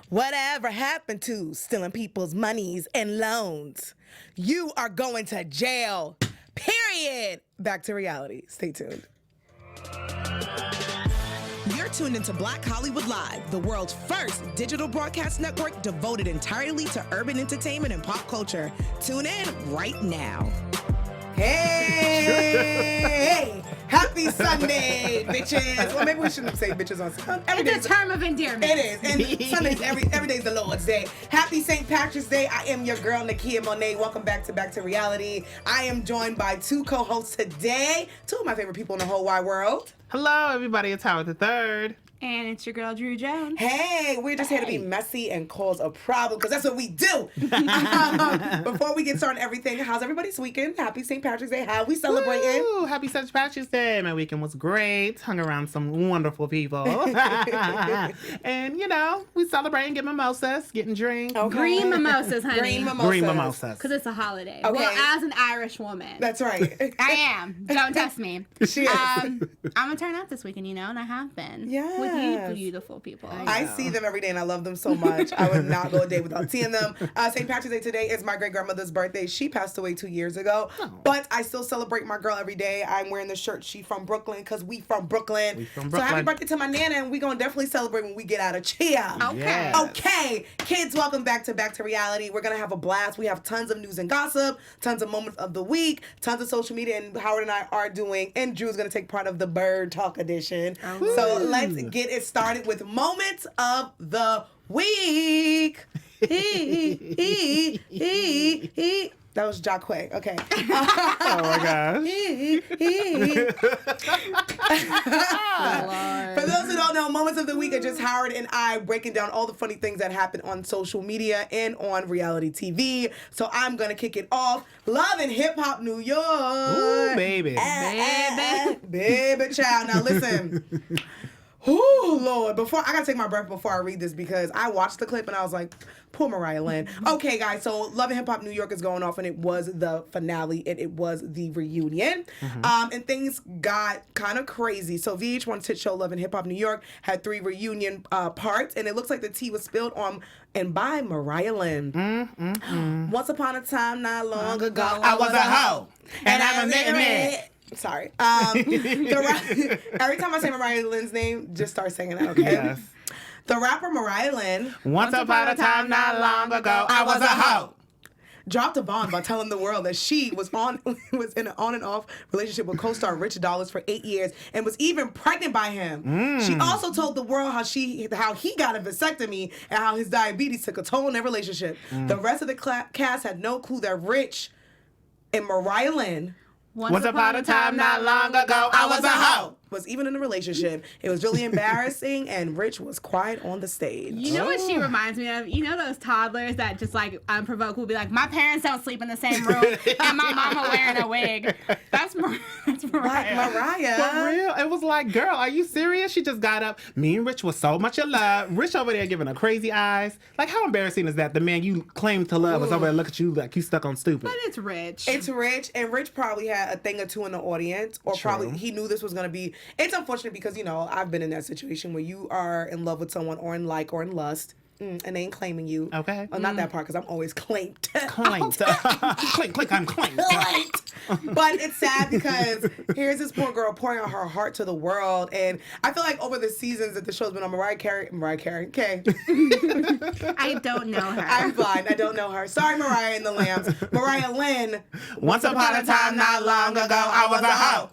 Whatever happened to stealing people's monies and loans? You are going to jail. Period. Back to reality. Stay tuned. You're tuned into Black Hollywood Live, the world's first digital broadcast network devoted entirely to urban entertainment and pop culture. Tune in right now. Hey! Happy Sunday, bitches. Well, maybe we shouldn't say bitches on Sunday. It's a term of endearment. It is. And Sundays, every day's the Lord's Day. Happy St. Patrick's Day. I am your girl, Nakia Monet. Welcome back to Reality. I am joined by two co-hosts today. Two of my favorite people in the whole wide world. Hello, everybody. It's Howard the Third. And it's your girl, Drew Jones. Hey, we're just here to be messy and cause a problem, because that's what we do. Before we get started on everything, how's everybody's weekend? Happy St. Patrick's Day. How are we celebrating? Woo! Happy St. Patrick's Day. My weekend was great. Hung around some wonderful people. And, we celebrating, get mimosas, getting drinks. Okay. Green mimosas, honey. Green mimosas. Green mimosas. Because it's a holiday. Okay. Well, as an Irish woman. That's right. I am. Don't test me. She is. I'm going to turn out this weekend, and I have been. Yes. With you beautiful people. I see them every day and I love them so much. I would not go a day without seeing them. St. Patrick's Day today is my great-grandmother's birthday. She passed away 2 years ago. Oh. But I still celebrate my girl every day. I'm wearing the shirt, she from Brooklyn, because we from Brooklyn. So happy birthday to my Nana, and we going to definitely celebrate when we get out of cheer. Okay. Yes. Okay. Kids, welcome back to Reality. We're going to have a blast. We have tons of news and gossip, tons of moments of the week, tons of social media, and Howard and I are doing, and Drew's going to take part of the Bird Talk edition. Oh. So let's get it started with moments of the week. That was Jacquet. Okay. Oh my gosh. For those who don't know, moments of the week are just Howard and I breaking down all the funny things that happen on social media and on reality TV. So I'm gonna kick it off. Love and Hip Hop New York. Ooh, baby. Baby child. Now listen. Oh, Lord. I got to take my breath before I read this, because I watched the clip and I was like, poor Mariah Lynn. Okay, guys, so Love and Hip Hop New York is going off, and it was the finale, and it was the reunion. And things got kind of crazy. So VH1's hit show Love and Hip Hop New York had 3 reunion parts, and it looks like the tea was spilled on and by Mariah Lynn. Once upon a time, not long ago, I was a hoe, and I'm a Sorry. Every time I say Mariah Lynn's name, just start singing that, okay? Yes. The rapper Mariah Lynn. Once upon a time, not long ago, I was a hoe. Dropped a bomb by telling the world that she was in an on and off relationship with co-star Rich Dollars for 8 years and was even pregnant by him. She also told the world how he got a vasectomy and how his diabetes took a toll on their relationship. The rest of the cast had no clue that Rich and Mariah Lynn, Once upon a time, not long ago, I was a hoe, was even in a relationship. It was really embarrassing, and Rich was quiet on the stage. You know what she reminds me of? You know those toddlers that just like unprovoked will be like, my parents don't sleep in the same room, and my mama wearing a wig. That's Mariah. Like Mariah. For real? It was like, girl, are you serious? She just got up. Me and Rich was so much in love. Rich over there giving her crazy eyes. Like, how embarrassing is that? The man you claim to love is over there look at you like you stuck on stupid. But it's Rich. It's Rich, and Rich probably had a thing or two in the audience, or probably he knew this was going to be. It's unfortunate because, I've been in that situation where you are in love with someone or in lust, and they ain't claiming you. Okay. Well, not that part, because I'm always claimed. Claimed. Clink, I'm claimed. But it's sad because here's this poor girl pouring out her heart to the world, and I feel like over the seasons that the show's been on, Mariah Carey, okay. I don't know her. I'm blind. I don't know her. Sorry, Mariah and the Lambs. Mariah Lynn. Once upon a time, not long ago, I was a hoe.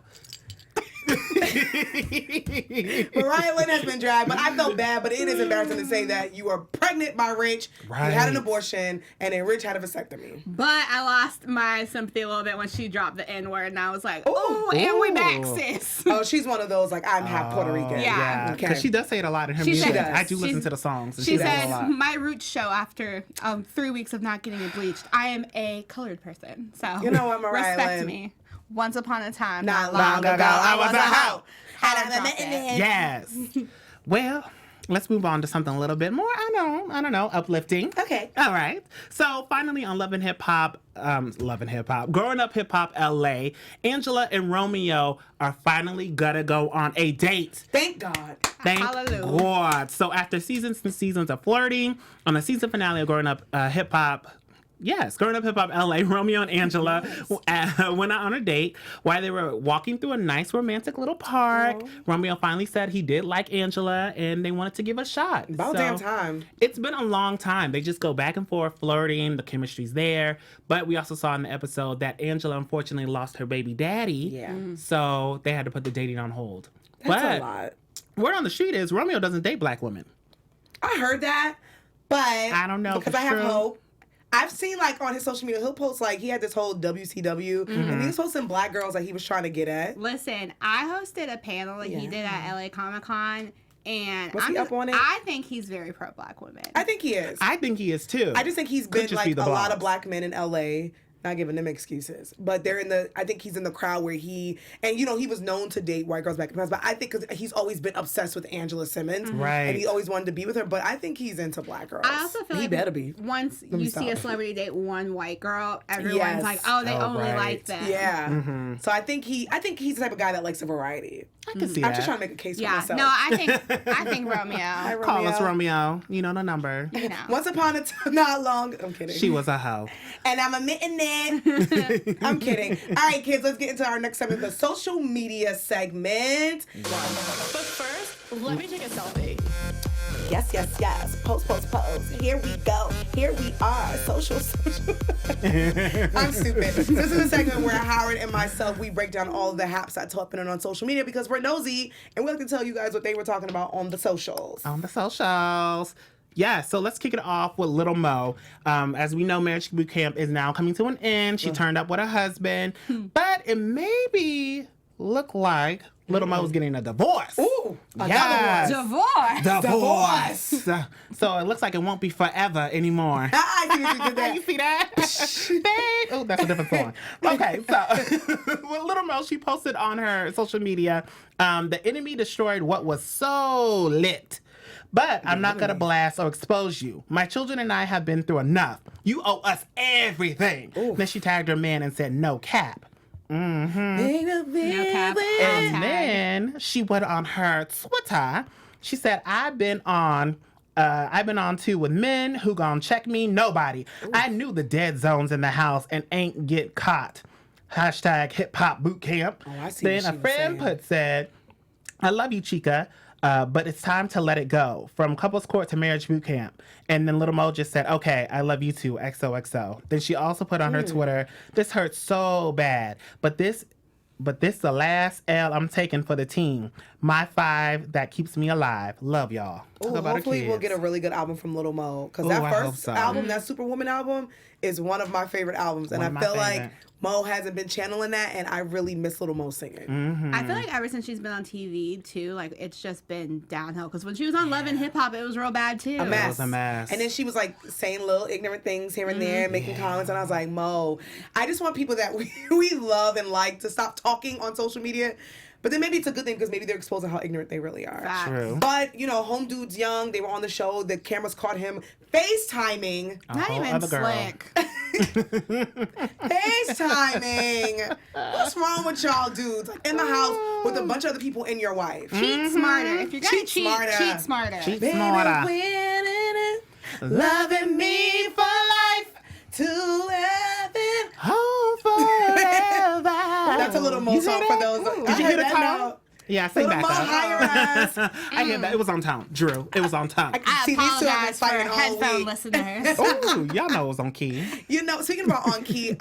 Mariah Lynn has been dragged, but I felt bad. But it is embarrassing to say that you were pregnant by Rich, right. You had an abortion, and then Rich had a vasectomy. But I lost my sympathy a little bit when she dropped the N-word, and I was like, "Oh, and we back, sis." Oh, she's one of those like I'm half Puerto Rican. Yeah, because she does say it a lot in her music. I do listen to the songs. And she says said, "My roots show after 3 weeks of not getting it bleached. I am a colored person, so you know what, Mariah respect Lynn. me." Once upon a time, not long ago, I was a hoe. Yes. Well, let's move on to something a little bit more, I don't know, uplifting. Okay. All right. So finally on Love and Hip Hop, Growing Up Hip Hop LA, Angela and Romeo are finally gonna go on a date. Thank God. Thank Hallelujah. God. So after seasons and seasons of flirting, on the season finale of Growing Up Hip Hop, Growing Up Hip Hop LA, Romeo and Angela went out on a date. While they were walking through a nice romantic little park, Romeo finally said he did like Angela and they wanted to give a shot. About damn time. It's been a long time. They just go back and forth flirting. The chemistry's there. But we also saw in the episode that Angela unfortunately lost her baby daddy. Yeah. So they had to put the dating on hold. That's a lot. Word on the street is Romeo doesn't date black women. I heard that, but I don't know because for I have sure. hope. I've seen like on his social media, he'll post like he had this whole WCW, and he was posting black girls that he was trying to get at. Listen, I hosted a panel that he did at LA Comic Con, and Was he up on it? I think he's very pro black women. I think he is. I think he is too. I just think he's Could been just like be a the lot vibes. of black men in LA. Not giving them excuses, but they're in the. I think he's in the crowd where he he was known to date white girls back in the past. But I think because he's always been obsessed with Angela Simmons, Right. and he always wanted to be with her. But I think he's into black girls. I also feel he like better be. once me you see a stop. celebrity date one white girl, everyone's Yes. like, oh, they Oh, only right. like them. Yeah. So I think he's the type of guy that likes a variety. I can see I'm that. just trying to make a case for Yeah. myself. No, I think Romeo. Call us Romeo. You know the number. You know. Once upon a time, not long. I'm kidding. She was a hoe. And I'm admitting it. I'm kidding. All right, kids, let's get into our next segment, the social media segment. But first, let me take a selfie. Yes, yes, yes. Post, post, post. Here we go. Here we are. Social. I'm stupid. This is a segment where Howard and myself, we break down all of the haps that's happening on social media because we're nosy and we like to tell you guys what they were talking about on the socials. On the socials. Yeah, so let's kick it off with Little Mo. As we know, Marriage Boot Camp is now coming to an end. She turned up with her husband, but it maybe look like Little Mo was getting a divorce. Ooh, another Yes. one. Divorce. So it looks like it won't be forever anymore. I see what you did there. You see that? Oh, that's a different song. Okay, so with Little Mo, she posted on her social media, the enemy destroyed what was so lit. But I'm not going to blast or expose you. My children and I have been through enough. You owe us everything. Then she tagged her man and said, no cap. No cap. And then she went on her Twitter. She said, I've been on too with men who gon' check me. Nobody. I knew the dead zones in the house and ain't get caught. Hashtag hip hop boot camp. Oh, I see Then what a she was friend saying. said, I love you, Chica. But it's time to let it go. From couples court to marriage boot camp. And then Little Mo just said, okay, I love you too, XOXO. Then she also put on her Twitter, this hurts so bad. But this the last L I'm taking for the team. My 5 that keeps me alive. Love y'all. Talk Ooh, about her hopefully we'll kids. get a really good album from Little Mo. Because Ooh, that I hope first so. album, that Superwoman album, is one of my favorite albums. And One of I my feel like favorite. Mo hasn't been channeling that, and I really miss Little Mo singing. I feel like ever since she's been on TV too, like it's just been downhill. Because when she was on Love and Hip Hop, it was real bad too. A mess. was a mess. And then she was like saying little ignorant things here and there, making comments, and I was like, Mo, I just want people that we love and like to stop talking on social media. But then maybe it's a good thing because maybe they're exposing how ignorant they really are. Facts. True. But, home dude's young. They were on the show. The cameras caught him FaceTiming. Not whole even other girl. slick. FaceTiming. What's wrong with y'all dudes? Like in the house with a bunch of other people and your wife. Cheat smarter. If you're gonna Cheat cheat, smarter. cheat smarter. Cheat Baby, smarter. winning it, loving me for life, to heaven. Home forever. That's a Little Mo You song hear for that? those. Did you hear the that tone? note. Yeah, sing Little back Mo, up. higher eyes. I hear that. It was on tone. Drew, it was on tone. I See, these two have been apologize for fighting all headphone week. listeners. Oh, y'all know it was on key. Speaking about on key,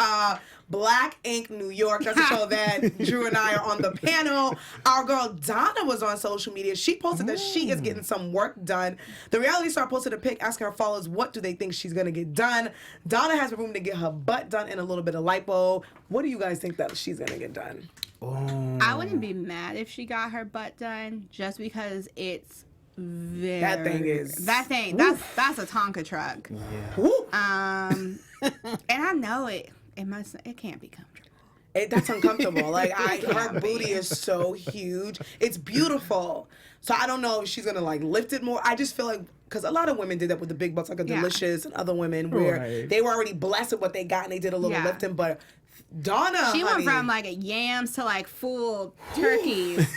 Black Ink New York, that's a show that Drew and I are on the panel. Our girl Donna was on social media. She posted that she is getting some work done. The reality star posted a pic asking her followers what do they think she's going to get done. Donna has room to get her butt done and a little bit of lipo. What do you guys think that she's going to get done? I wouldn't be mad if she got her butt done, just because it's very that's a Tonka truck. Yeah. Woo. And I know it can't be comfortable. That's uncomfortable. Like, her booty is so huge. It's beautiful. So I don't know if she's gonna like lift it more. I just feel like, because a lot of women did that with the big butts, like a Delicious and other women, where they were already blessed with what they got and they did a little lifting. But Donna, she went from like yams to like full turkeys.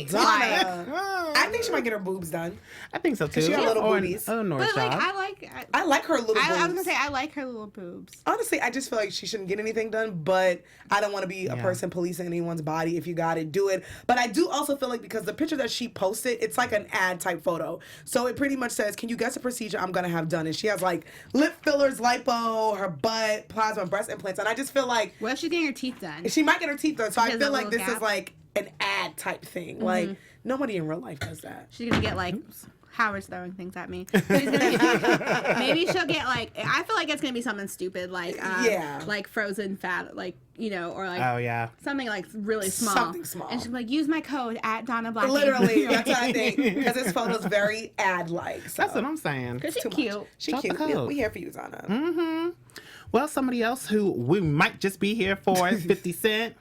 Donna, I think she might get her boobs done. I think so too. She got little boobies. But like, I like her little boobs. I was gonna say I like her little boobs. Honestly, I just feel like she shouldn't get anything done, but I don't want to be a person policing anyone's body. If you got it, do it. But I do also feel like, because the picture that she posted, it's like an ad type photo. So it pretty much says, can you guess the procedure I'm gonna have done? And she has like lip fillers, lipo, her butt, plasma, breast implants. And I just feel like, what if she's getting her teeth done? She might get her teeth done. So I feel like this is like an ad type thing. Like, nobody in real life does that. She's gonna get like Howard's throwing things at me. Maybe she'll get like, I feel like it's gonna be something stupid like like frozen fat, like, you know, or like something like really small. Something small. And she's like, use my code at Donna Black. Literally, that's what I think, because this photo's very ad like. So. That's what I'm saying. Because she's cute. She's cute. We here for you, Donna. Well, somebody else who we might just be here for is 50 Cent.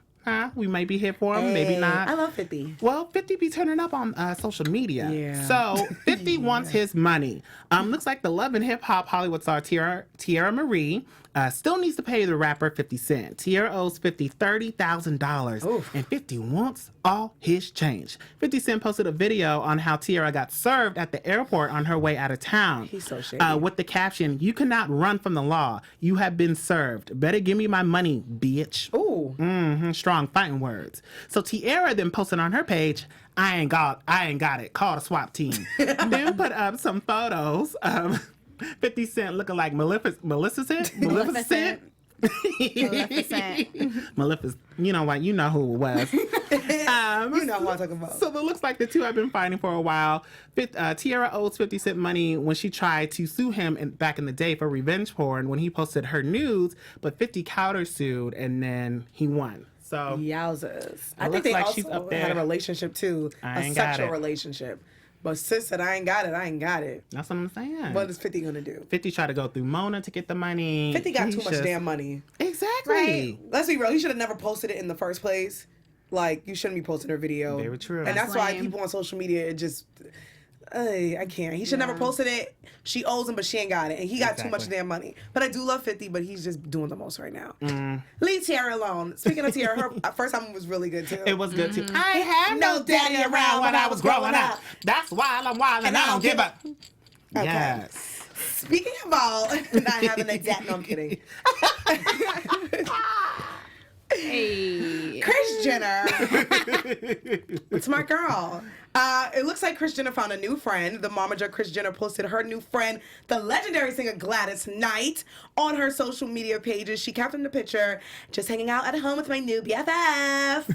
We might be here for him, maybe not. I love 50. Well, 50 be turning up on social media. Yeah. So 50 wants his money. Looks like the Love and Hip Hop Hollywood star Teairra Marie still needs to pay the rapper 50 Cent. Teairra owes 50 $30,000, and 50 wants all his change. 50 Cent posted a video on how Teairra got served at the airport on her way out of town. He's so shady. With the caption, "You cannot run from the law. You have been served. Better give me my money, bitch." Ooh. Strong fighting words. So Teairra then posted on her page, I ain't got it. Call the SWAT team. Then put up some photos of 50 Cent looking like Maleficent. Maleficent. Maleficent. You know what? You know who it was. You know who I'm talking about. So it looks like the two have been fighting for a while. Teairra owes 50 Cent money when she tried to sue him back in the day for revenge porn when he posted her nudes, but 50 countersued and then he won. So yowzers. I think they like also she's up there. had a relationship too, a sexual relationship. But sis said, I ain't got it. That's what I'm saying. What is 50 gonna do? 50 tried to go through Mona to get the money. 50 got too much damn money. Exactly. Right? Let's be real. He should have never posted it in the first place. Like, you shouldn't be posting her video. Very true. And that's why people on social media, it just... I can't. He should never posted it. She owes him, but she ain't got it. And he got too much damn money. But I do love 50, but he's just doing the most right now. Leave Teairra alone. Speaking of Teairra, her first album was really good too. It was good too. I had no daddy around when I was growing up. That's why I'm wild and I don't give up. Okay. Yes. Speaking about not having a dad, no, I'm kidding. Hey. Kris Jenner. It's my girl. It looks like Kris Jenner found a new friend. The momager Kris Jenner posted her new friend, the legendary singer Gladys Knight, on her social media pages. She captioned the picture, "Just hanging out at home with my new BFF."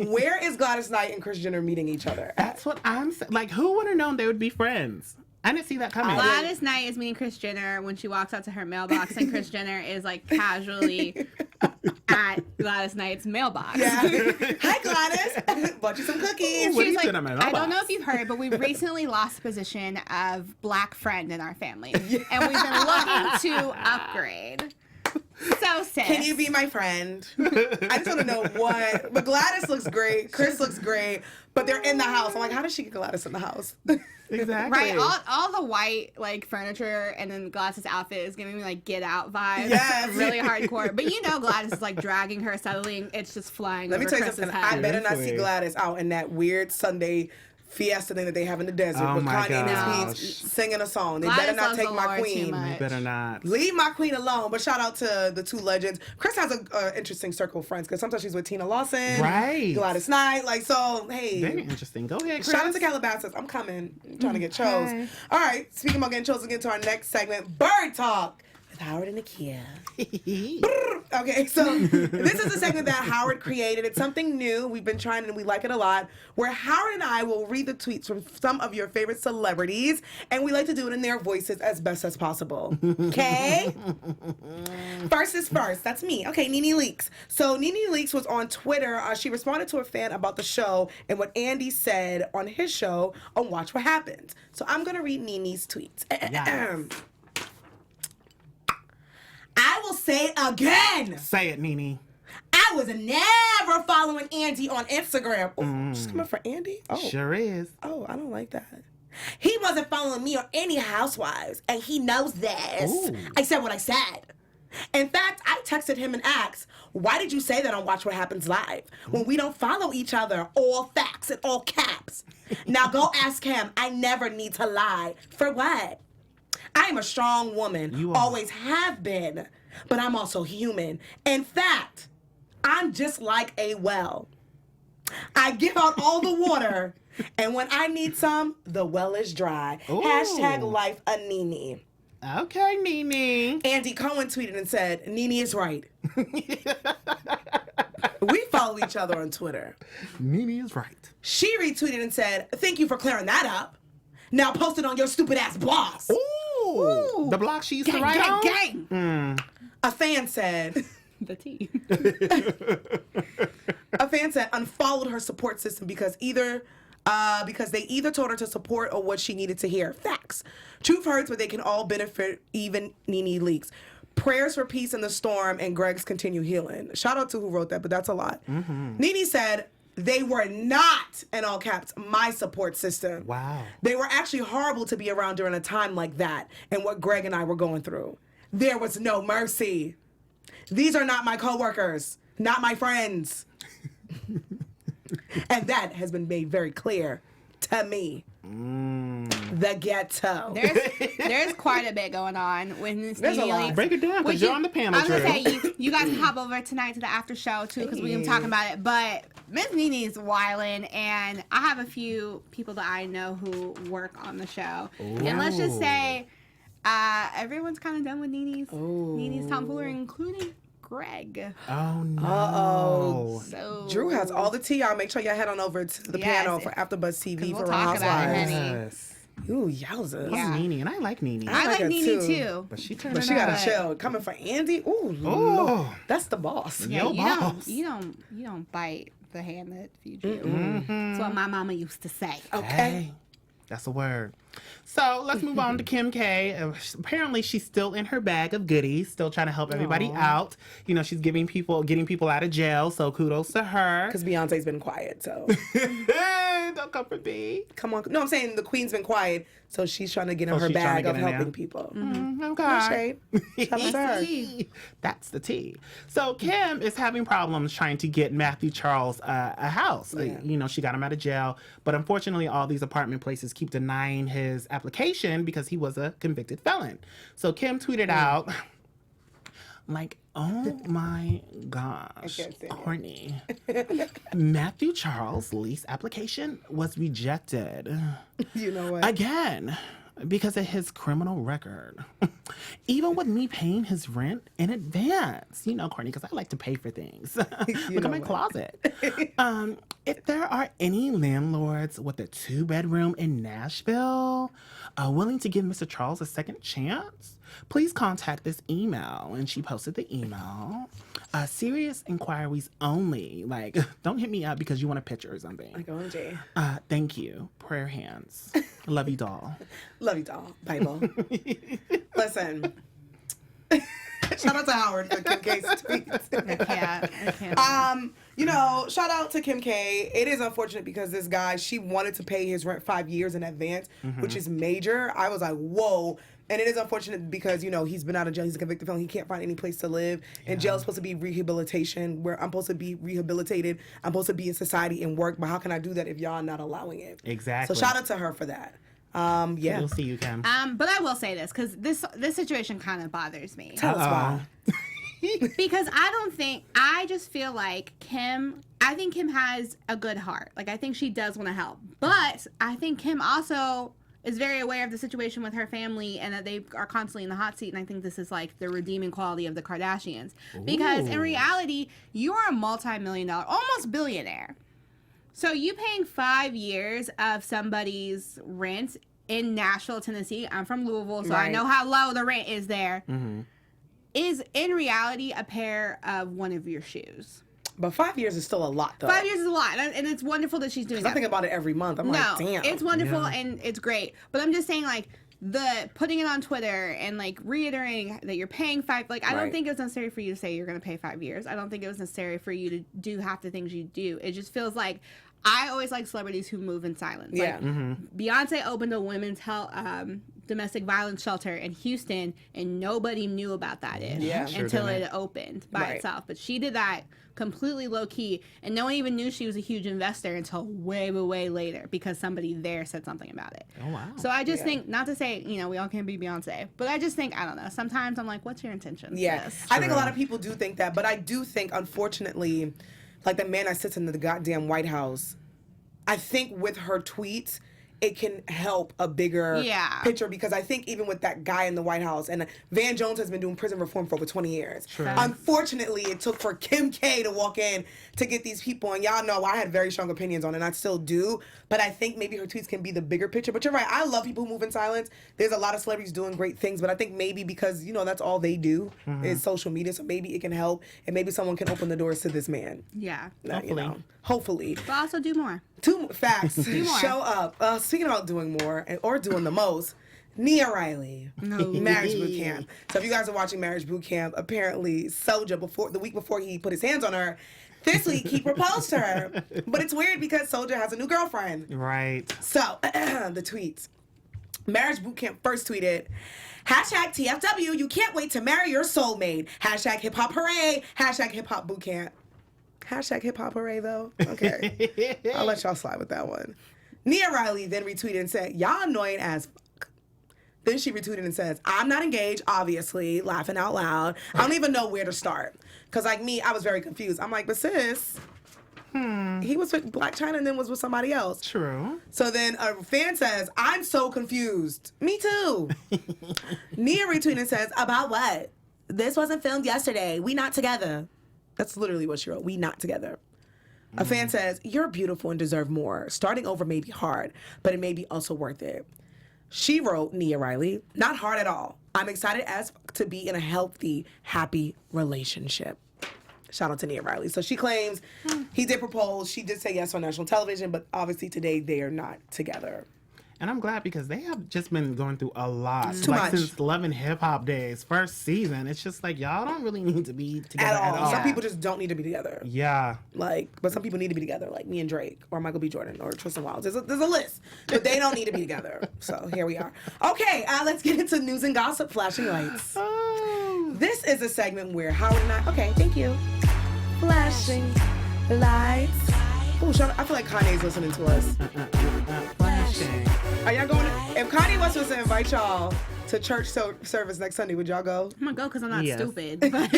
Where is Gladys Knight and Kris Jenner meeting each other? That's what I'm saying. Like, who would have known they would be friends? I didn't see that coming. Gladys Knight is meeting Kris Jenner when she walks out to her mailbox, and Kris Jenner is like casually at Gladys Knight's mailbox. Yeah. Hi, Gladys. Bought you some cookies. What are you She's doing like, at my mailbox? I don't know if you've heard, but we recently lost the position of black friend in our family, and we've been looking to upgrade. So sis, can you be my friend? I just want to know what. But Gladys looks great. Kris looks great. But they're in the house. I'm like, how did she get Gladys in the house? Exactly. Right, all the white like furniture and then Gladys' outfit is giving me like Get Out vibes. Yes. Really hardcore. But you know Gladys is like dragging her settling. It's just flying Let over me tell you Chris's something. head. I better not see Seriously. Gladys out in that weird Sunday fiesta thing that they have in the desert Oh with my Kanye and his gosh. beats singing a song. They Gladys better not loves take the my Lord too queen. much. Better not. Leave my queen alone. But shout out to the two legends. Kris has an interesting circle of friends because sometimes she's with Tina Lawson, Right. Gladys Knight. Like, so, hey. Very interesting. Go ahead, Kris. Shout out to Calabasas. I'm coming. I'm trying to get chose. All right. Speaking about getting chosen, get to our next segment, Bird Talk with Howard and Nakia. Okay, so this is a segment that Howard created. It's something new. We've been trying it and we like it a lot. Where Howard and I will read the tweets from some of your favorite celebrities, and we like to do it in their voices as best as possible. Okay? First is first. That's me. Okay, Nene Leakes. So Nene Leakes was on Twitter. She responded to a fan about the show and what Andy said on his show on Watch What Happens. So I'm going to read Nene's tweets. Yes. I will say it again. Say it, Nene. I was never following Andy on Instagram. Oh, she's coming for Andy? Oh. Sure is. Oh, I don't like that. He wasn't following me or any housewives, and he knows this. Ooh. I said what I said. In fact, I texted him and asked, why did you say that on Watch What Happens Live when we don't follow each other? All facts and all caps. Now go ask him. I never need to lie. For what? I am a strong woman. You always have been. But I'm also human. In fact, I'm just like a well. I give out all the water, and when I need some, the well is dry. Ooh. Hashtag life a Nene. Okay, Nene. Andy Cohen tweeted and said, Nene is right. We follow each other on Twitter. Nene is right. She retweeted and said, thank you for clearing that up. Now post it on your stupid ass blogs. Ooh. The blog she used to write on? Gang. A fan said... The tea. A fan said unfollowed her support system because they either told her to support or what she needed to hear. Facts. Truth hurts, but they can all benefit. Even Nene leaks. Prayers for peace in the storm and Greg's continue healing. Shout out to who wrote that, but that's a lot. Mm-hmm. Nene said they were not, in all caps, my support system. Wow. They were actually horrible to be around during a time like that and what Greg and I were going through. There was no mercy. These are not my coworkers, not my friends. And that has been made very clear to me. The ghetto. There's quite a bit going on with this. There's a lot. Break it down, because you're on the panel. I was going to say, you guys can hop over tonight to the after show, too, because we can talk about it. But Miss Nene's wildin', and I have a few people that I know who work on the show. Ooh. And let's just say... everyone's kind of done with Nene's tomfoolery, including Greg. Oh, no. Uh-oh. So, Drew has all the tea. Y'all make sure y'all head on over to the panel for AfterBuzz TV for Real Housewives. Yes. Ooh, yowzers. Yeah. Nene, and I like Nene. I like Nene too. But she turned But she gotta chill. Coming for Andy? Ooh, Lord. That's the boss. Yeah, boss. You don't bite the hand that feeds you. Mm-hmm. That's what my mama used to say. Okay. Hey, that's a word. So let's move on to Kim K. Apparently, she's still in her bag of goodies, still trying to help everybody out. You know, she's getting people out of jail. So kudos to her. Because Beyonce's been quiet, so don't come for me. Come on, no, I'm saying the Queen's been quiet, so she's trying to get in her bag of helping people. Okay. That's the tea. So Kim is having problems trying to get Matthew Charles a house. Yeah. You know, she got him out of jail, but unfortunately, all these apartment places keep denying his application because he was a convicted felon. So Kim tweeted out, like, oh my gosh, Courtney. Matthew Charles' lease application was rejected. You know what? Again, because of his criminal record. Even with me paying his rent in advance. You know, Courtney, because I like to pay for things. Look at my closet. If there are any landlords with a 2-bedroom in Nashville willing to give Mr. Charles a second chance, please contact this email. And she posted the email. Serious inquiries only. Like, don't hit me up because you want a picture or something. Like, OMG. Thank you. Prayer hands. Love you, doll. Love you, doll. Bible. Listen. Shout out to Howard for Kim K's tweets. I can't. You know, shout out to Kim K. It is unfortunate because this guy, she wanted to pay his rent 5 years in advance, which is major. I was like, whoa. And it is unfortunate because, you know, he's been out of jail. He's a convicted felon. He can't find any place to live. Yeah. And jail is supposed to be rehabilitation, where I'm supposed to be rehabilitated. I'm supposed to be in society and work. But how can I do that if y'all are not allowing it? Exactly. So shout out to her for that. Yeah. We'll see you, Kim. But I will say this, because this situation kind of bothers me. Tell us why. Because I just feel like Kim has a good heart. Like, I think she does want to help. But I think Kim also is very aware of the situation with her family and that they are constantly in the hot seat. And I think this is like the redeeming quality of the Kardashians. Ooh. Because in reality, you are a multi-million-dollar, almost billionaire. So you paying 5 years of somebody's rent in Nashville, Tennessee. I'm from Louisville, so I know how low the rent is there. Mm-hmm. Is in reality a pair of one of your shoes. But 5 years is still a lot, though. 5 years is a lot, and it's wonderful that she's doing that. I think about it every month. I'm like, damn. It's wonderful and it's great. But I'm just saying, like, the putting it on Twitter and like reiterating that you're paying I don't think it was necessary for you to say you're going to pay 5 years. I don't think it was necessary for you to do half the things you do. It just feels like I always like celebrities who move in silence. Yeah. Like, Beyonce opened a women's domestic violence shelter in Houston, and nobody knew about that until it opened by itself. But she did that completely low key, and no one even knew she was a huge investor until way later because somebody there said something about it. Oh wow! So I just think, not to say we all can't be Beyonce, but I just think I don't know. Sometimes I'm like, what's your intention? Yeah, I think a lot of people do think that, but I do think, unfortunately, like the man that sits in the goddamn White House, I think with her tweets, it can help a bigger picture, because I think even with that guy in the White House, and Van Jones has been doing prison reform for over 20 years. True. Unfortunately, it took for Kim K to walk in to get these people, and y'all know I had very strong opinions on it, and I still do, but I think maybe her tweets can be the bigger picture. But you're right, I love people who move in silence. There's a lot of celebrities doing great things, but I think maybe because, that's all they do is social media, so maybe it can help, and maybe someone can open the doors to this man. Yeah. Hopefully. But also do more. Facts. Do more. Show up. Speaking about doing more or doing the most, Nia Riley, Marriage Boot Camp. So if you guys are watching Marriage Boot Camp, apparently Soulja, the week before he put his hands on her, this week he proposed to her. But it's weird because Soulja has a new girlfriend. Right. So the tweets. Marriage Boot Camp first tweeted, #TFW, you can't wait to marry your soulmate. #Hip Hop Hooray. #Hip Hop Boot Camp. #Hip Hop Hooray, though. Okay. I'll let y'all slide with that one. Nia Riley then retweeted and said, y'all annoying as fuck. Then she retweeted and says, I'm not engaged, obviously, laughing out loud. I don't even know where to start. Because like me, I was very confused. I'm like, but sis, he was with Black China and then was with somebody else. True. So then a fan says, I'm so confused. Me too. Nia retweeted and says, about what? This wasn't filmed yesterday. We not together. That's literally what she wrote. We not together. A fan says, you're beautiful and deserve more. Starting over may be hard, but it may be also worth it. She wrote, Nia Riley, not hard at all. I'm excited as fuck to be in a healthy, happy relationship. Shout out to Nia Riley. So she claims he did propose. She did say yes on national television, but obviously today they are not together. And I'm glad because they have just been going through a lot. Too much. Since Love and Hip Hop days, first season. It's just like, y'all don't really need to be together at all. Some people just don't need to be together. Yeah. But some people need to be together, like me and Drake, or Michael B. Jordan, or Tristan Wilds. There's a list, but they don't need to be together. So here we are. Okay, let's get into news and gossip, flashing lights. Oh. This is a segment where Howard and I, okay, thank you. Flashing lights. Oh, I feel like Kanye's listening to us. Flashing. Are y'all going to, if Kanye West was to invite y'all to church service next Sunday, would y'all go? I'm going to go because I'm not stupid. But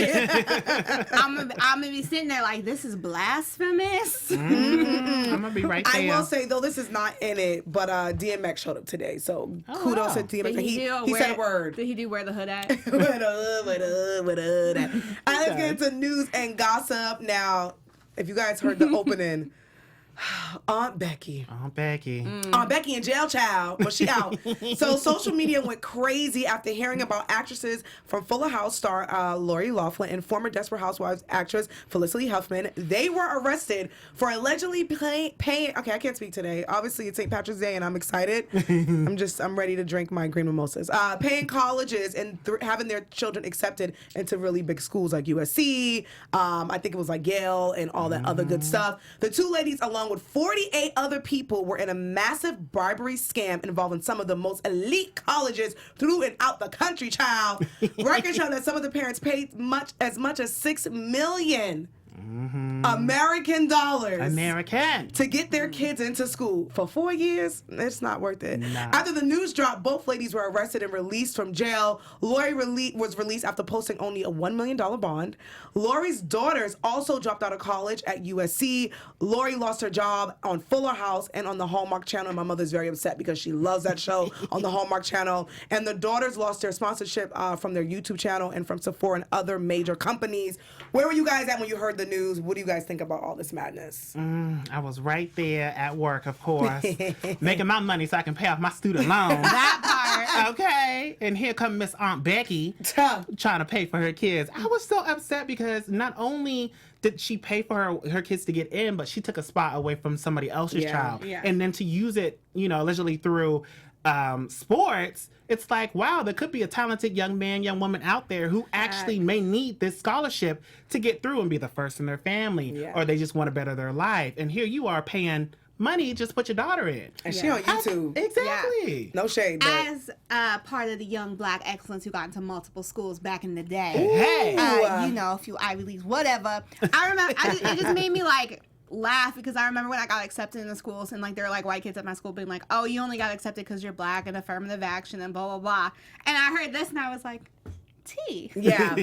I'm going to be sitting there like, this is blasphemous. I'm going to be right there. I will say, though, this is not in it, but DMX showed up today. So kudos to DMX. He said a word. Did he do wear the hood at? What up. All right, let's get into news and gossip. Now, if you guys heard the opening, Aunt Becky in jail, child. Well, she out. So social media went crazy after hearing about actresses from Fuller House star Lori Loughlin and former Desperate Housewives actress Felicity Huffman. They were arrested for allegedly paying. Okay, I can't speak today. Obviously, it's St. Patrick's Day, and I'm excited. I'm ready to drink my green mimosas. Paying colleges and having their children accepted into really big schools like USC. I think it was like Yale and all that other good stuff. The two ladies, along with 48 other people, were in a massive bribery scam involving some of the most elite colleges through and out the country, child. Records show that some of the parents paid as much as $6 million American dollars to get their kids into school for 4 years. It's not worth it. Nah. After the news dropped, both ladies were arrested and released from jail. Lori was released after posting only a $1 million bond. Lori's daughters also dropped out of college at USC. Lori lost her job on Fuller House and on the Hallmark Channel. My mother's very upset because she loves that show on the Hallmark Channel. And the daughters lost their sponsorship from their YouTube channel and from Sephora and other major companies. Where were you guys at when you heard the news? What do you guys think about all this madness? I was right there at work, of course, making my money so I can pay off my student loan. That part. Okay. And here come Miss Aunt Becky trying to pay for her kids. I was so upset because not only did she pay for her kids to get in, but she took a spot away from somebody else's child. Yeah. And then to use it, allegedly through sports, it's like, wow, there could be a talented young man, young woman out there who actually may need this scholarship to get through and be the first in their family, or they just want to better their life. And here you are paying money, just put your daughter in. And she on YouTube. Exactly. Yeah. No shade. But... As part of the young black excellence who got into multiple schools back in the day. Hey. You know, a few Ivy Leagues, whatever. I remember, it just made me like laugh because I remember when I got accepted in the schools and like there were like white kids at my school being like, oh, you only got accepted because you're black and affirmative action and blah, blah, blah. And I heard this and I was like, tea. Yeah.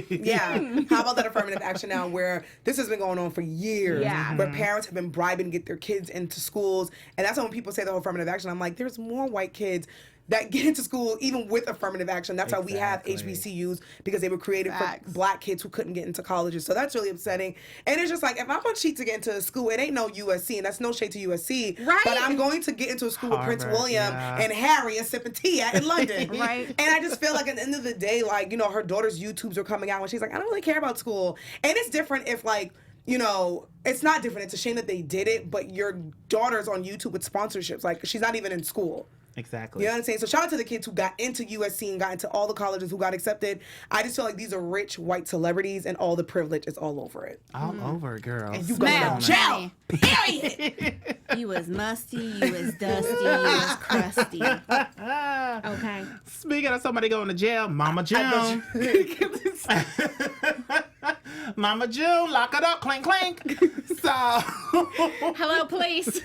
How about that affirmative action now where this has been going on for years? Yeah. Where parents have been bribing to get their kids into schools. And that's when people say the whole affirmative action. I'm like, there's more white kids that get into school even with affirmative action. That's why we have HBCUs, because they were created for black kids who couldn't get into colleges. So that's really upsetting. And it's just like, if I'm going to cheat to get into a school, it ain't no USC, and that's no shade to USC. Right. But I'm going to get into a school with Prince William and Harry and sipping tea in London. Right. And I just feel like at the end of the day, like, you know, her daughter's YouTubes are coming out and she's like, I don't really care about school. And it's different if like, you know, it's not different. It's a shame that they did it, but your daughter's on YouTube with sponsorships. Like, she's not even in school. Exactly. You know what I'm saying? So shout out to the kids who got into USC and got into all the colleges who got accepted. I just feel like these are rich white celebrities and all the privilege is all over it. All over, girl. And you going to jail. Period. You was musty, you was dusty, you was crusty. Okay. Speaking of somebody going to jail, Mama June. Mama June, lock it up, clink, clink. So. Hello, police.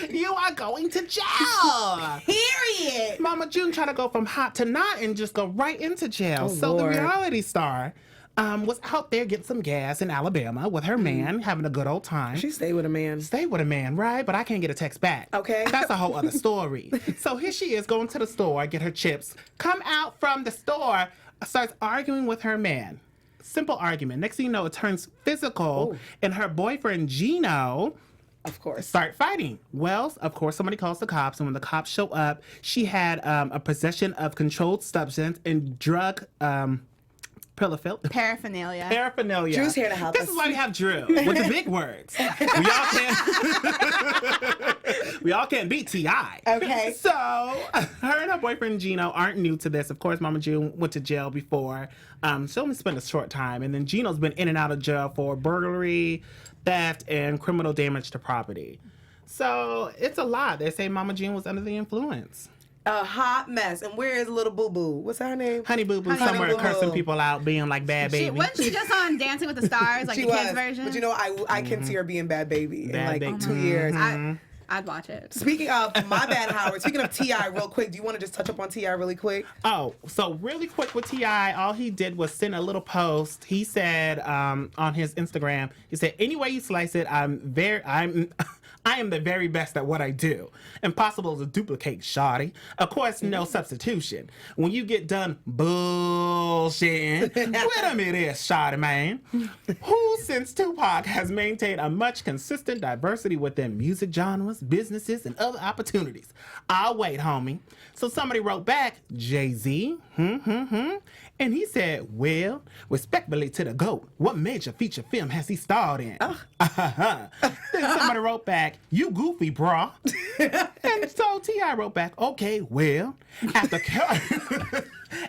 You are going to jail. Period. Mama June tried to go from hot to not and just go right into jail. Oh, so Lord. the reality star was out there getting some gas in Alabama with her man, having a good old time. She stayed with a man. Stay with a man, right? But I can't get a text back. Okay. That's a whole other story. So here she is going to the store, get her chips, come out from the store, starts arguing with her man. Simple argument. Next thing you know, it turns physical, and her boyfriend, Gino, of course, start fighting. Well, of course, somebody calls the cops, and when the cops show up, she had a possession of controlled substance and drug Paraphernalia. Drew's here to help us. This is why we have Drew with the big words. We all can't beat T.I. Okay. So her and her boyfriend Gino aren't new to this. Of course, Mama June went to jail before. She only spent a short time, and then Gino's been in and out of jail for burglary, theft, and criminal damage to property. So it's a lot. They say Mama June was under the influence. A hot mess. And where is little Boo Boo? What's her name? Honey Boo Boo, somewhere Boo Boo. cursing people out, being like Bad Baby. Wasn't she just on Dancing with the Stars, like she the was. kids version? But you know, I can see her being Bad Baby Bad in like Baby. 2 years. I'd watch it. Speaking of, my bad, Howard. Speaking of T.I. real quick, do you want to just touch up on T.I. really quick? Oh, so really quick with T.I., all he did was send a little post. He said on his Instagram, he said, any way you slice it, I am the very best at what I do. Impossible to duplicate, shawty. Of course, no substitution. When you get done bullshitting, wait a minute, shawty man. Who since Tupac has maintained a much consistent diversity within music genres, businesses, and other opportunities. I'll wait, homie. So somebody wrote back, Jay-Z, and he said, well, respectfully to the GOAT, what major feature film has he starred in? Then somebody wrote back, you goofy, brah. And so T.I. wrote back, okay, well,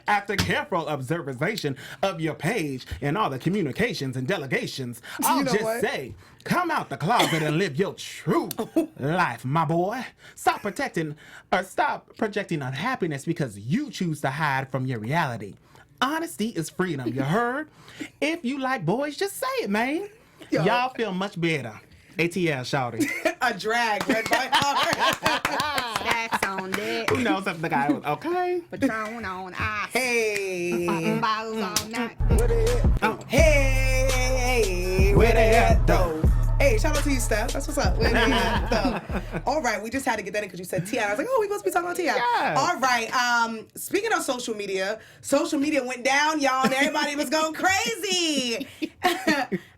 after careful observation of your page and all the communications and delegations, I'll just say, come out the closet and live your true life, my boy. Stop projecting unhappiness because you choose to hide from your reality. Honesty is freedom, you heard? If you like boys, just say it, man. Y'all feel much better. ATL, shawty. A drag read by Howard. Stacks on deck. Who knows if the guy was okay? Patron on ice. Hey. Bottles all night. Where they at? Oh. Hey. Where they at, though? Hey, shout out to you, Steph. That's what's up. Where they at, though? All right, we just had to get that in because you said T.I. I was like, oh, we must be talking about T.I. Yes. All right. Speaking of social media went down, y'all, and everybody was going crazy.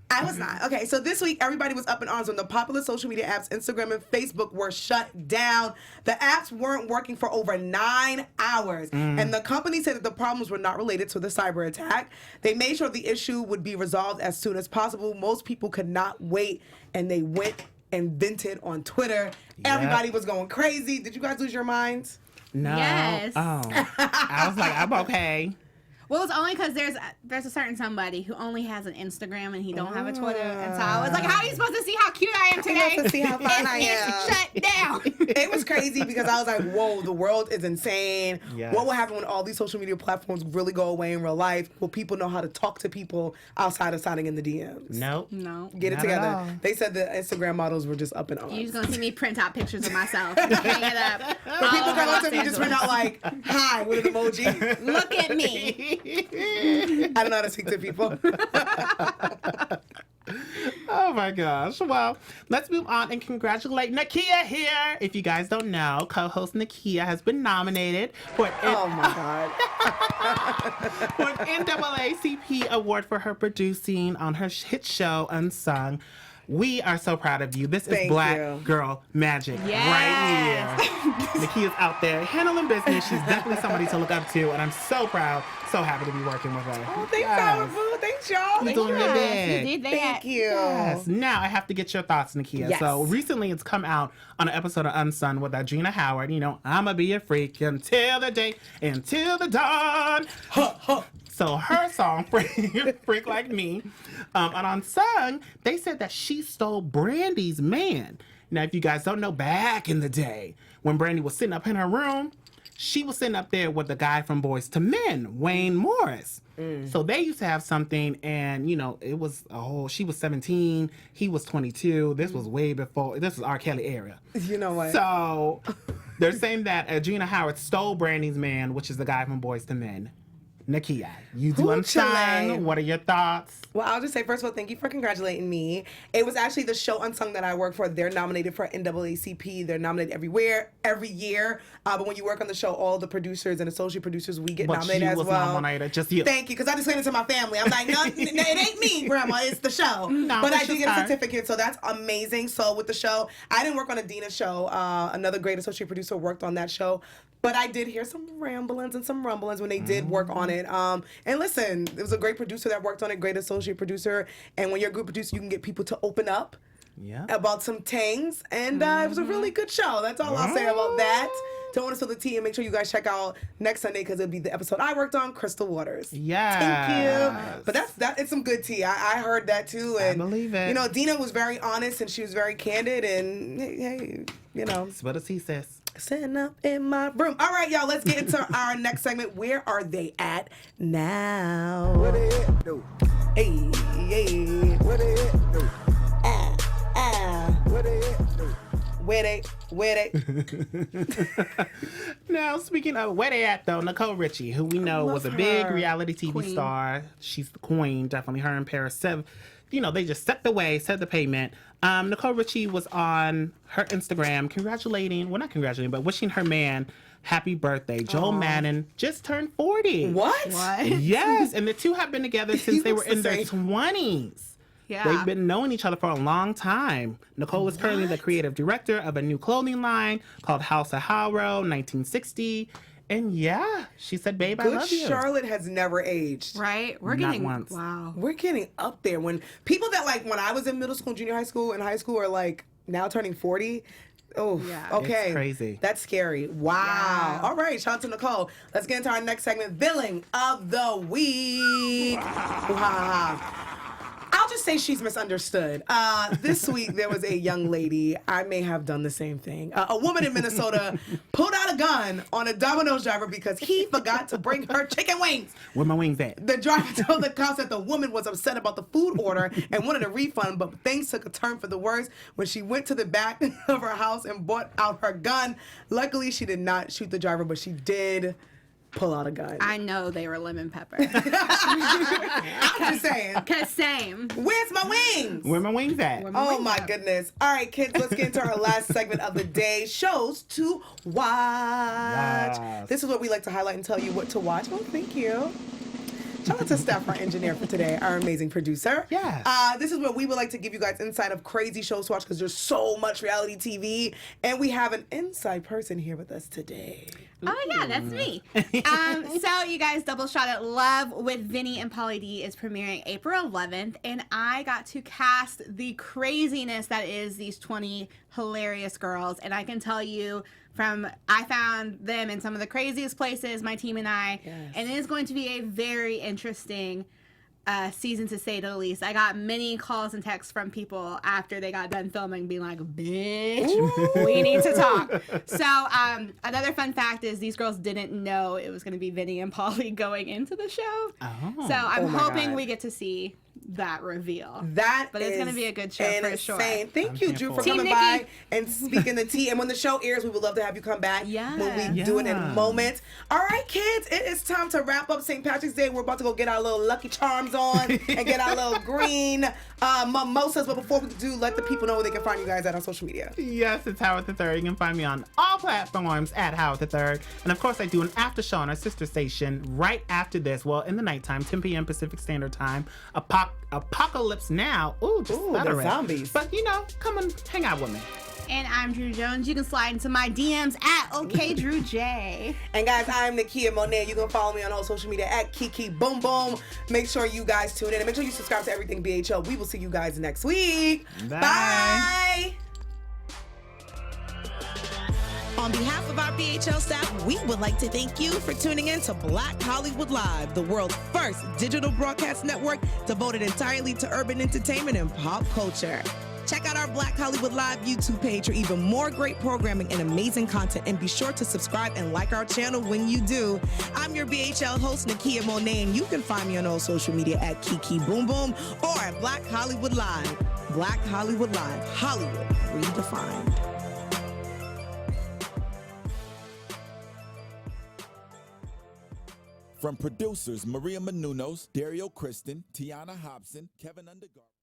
I was not. Okay, so this week, everybody was up in arms when the popular social media apps, Instagram and Facebook, were shut down. The apps weren't working for over 9 hours. And the company said that the problems were not related to the cyber attack. They made sure the issue would be resolved as soon as possible. Most people could not wait, and they went and vented on Twitter. Everybody was going crazy. Did you guys lose your minds? No. Yes. Oh. I was like, I'm okay. Well, it's only because there's a certain somebody who only has an Instagram and he don't have a Twitter, and so I was like, "How are you supposed to see how cute I am today?" To see how fine I am. Shut down. It was crazy because I was like, "Whoa, the world is insane. Yes. What will happen when all these social media platforms really go away in real life? Will people know how to talk to people outside of signing in the DMs?" Nope. No. Get it Not together. at all. They said the Instagram models were just up in arms. You're just gonna see me print out pictures of myself, and hang it up. But people come up to me and just print out like, "Hi" with an emoji. Look at me. I don't know how to speak to people. Oh my gosh. Well, let's move on and congratulate Nakia here. If you guys don't know, co-host Nakia has been nominated for an, Oh my God. for an NAACP Award for her producing on her hit show Unsung. We are so proud of you. This is Thank Black you. Girl Magic Yes. right here. Nakia's out there handling business. She's definitely somebody to look up to, and I'm so proud, so happy to be working with her. Oh, thanks, Powerful. Thanks, y'all. You're doing your big. You did that. Thank you. Yes. Now I have to get your thoughts, Nakia. Yes. So recently it's come out on an episode of Unsung with Adrena Howard. You know, I'ma be a freak until the day, until the dawn. So her song, Freak Like Me, on Unsung, they said that she stole Brandy's man. Now, if you guys don't know, back in the day, when Brandy was sitting up in her room, she was sitting up there with the guy from Boys to Men, Wayne Morris. So they used to have something, and, you know, it was a whole, she was 17, he was 22. This was way before, this was R. Kelly era. You know what? So they're saying that Adrena Howard stole Brandy's man, which is the guy from Boys to Men. Nakia, you do Unsung. What are your thoughts? Well, I'll just say, first of all, thank you for congratulating me. It was actually the show Unsung that I work for. They're nominated for NAACP. They're nominated every year. But when you work on the show, all the producers and associate producers, we get nominated as well. But you was nominated, just you. Thank you, because I just explained it to my family. I'm like, no, it ain't me, Grandma. It's the show. No, but I it's did just get a her. certificate, so that's amazing. So with the show, I didn't work on Adina's show. Another great associate producer worked on that show. But I did hear some ramblings and some rumblings when they did work on it. And listen, it was a great producer that worked on it, great associate producer. And when you're a good producer, you can get people to open up about some things. And it was a really good show. That's all I'll say about that. Don't want to spill the tea, and make sure you guys check out next Sunday because it'll be the episode I worked on, Crystal Waters. Yes. Thank you. But it's some good tea. I heard that too. And, I believe it. You know, Dina was very honest and she was very candid. And hey, you know. What does he says? Sitting up in my room. All right, y'all, let's get into our next segment. Where are they at now? What they at, though? Hey, hey. What they at, though? What they at, though? Where they? Now, speaking of where they at, though, Nicole Richie, who we know was a big reality TV Queen. star. She's the queen, definitely. Her and Paris said, you know, they just set the pavement. Nicole Richie was on her Instagram not congratulating, but wishing her man happy birthday. Joel Madden just turned 40. What? Yes, and the two have been together since they were looks the in their same. 20s. Yeah. They've been knowing each other for a long time. Nicole is currently the creative director of a new clothing line called House of Howrow 1960. And yeah, she said, babe, I Good love you. Charlotte has never aged. Right? We're Not getting once. wow. We're getting up there. When people that like when I was in middle school, junior high school, and high school are like now turning 40. Oh, Yeah. okay. It's crazy. That's scary. Wow. Yeah. All right, shout out to Nicole. Let's get into our next segment, Villain of the Week. I'll just say she's misunderstood. This week, there was a young lady. I may have done the same thing. A woman in Minnesota pulled out a gun on a Domino's driver because he forgot to bring her chicken wings. Where my wings at? The driver told the cops that the woman was upset about the food order and wanted a refund, but things took a turn for the worse when she went to the back of her house and brought out her gun. Luckily, she did not shoot the driver, but she did pull out a gun. I know they were lemon pepper. I'm just saying. Cause same. Where's my wings? Where my wings at? Oh my goodness. All right, kids, let's get into our last segment of the day, shows to watch. Yes. This is what we like to highlight and tell you what to watch. Oh, thank you. Shout out to Steph, our engineer for today, our amazing producer. Yes. This is where we would like to give you guys insight of crazy shows to watch because there's so much reality TV. And we have an inside person here with us today. Oh yeah, that's me. So you guys, Double Shot at Love with Vinny and Pauly D is premiering April 11th, and I got to cast the craziness that is these 20 hilarious girls, and I can tell you I found them in some of the craziest places, my team and I, and it is going to be a very interesting season, to say the least. I got many calls and texts from people after they got done filming being like, bitch, we need to talk. So another fun fact is these girls didn't know it was going to be Vinny and Polly going into the show. So I'm hoping we get to see that reveal. But it's going to be a good show for sure. Thank you, Drew, for coming by and speaking the tea. And when the show airs, we would love to have you come back when we do it in moments. All right, kids, it is time to wrap up St. Patrick's Day. We're about to go get our little Lucky Charms on and get our little green mimosas. But before we do, let the people know where they can find you guys at on social media. Yes, it's Howard the Third. You can find me on all platforms at Howard the Third. And of course, I do an after show on our sister station right after this. Well, in the nighttime, 10 p.m. Pacific Standard Time. Apocalypse Now. Ooh, the zombies. But come and hang out with me. And I'm Drew Jones. You can slide into my DMs at OKDrewJ. And guys, I'm Nakia Monet. You can follow me on all social media at Kiki Boom Boom. Make sure you guys tune in and make sure you subscribe to Everything BHL. We will see you guys next week. Bye. On behalf of our BHL staff, we would like to thank you for tuning in to Black Hollywood Live, the world's first digital broadcast network devoted entirely to urban entertainment and pop culture. Check out our Black Hollywood Live YouTube page for even more great programming and amazing content, and be sure to subscribe and like our channel when you do. I'm your BHL host, Nakia Monet, and you can find me on all social media at Kiki Boom Boom or at Black Hollywood Live. Black Hollywood Live, Hollywood redefined. From producers Maria Menounos, Dario Kristen, Tiana Hobson, Keven Undergaro.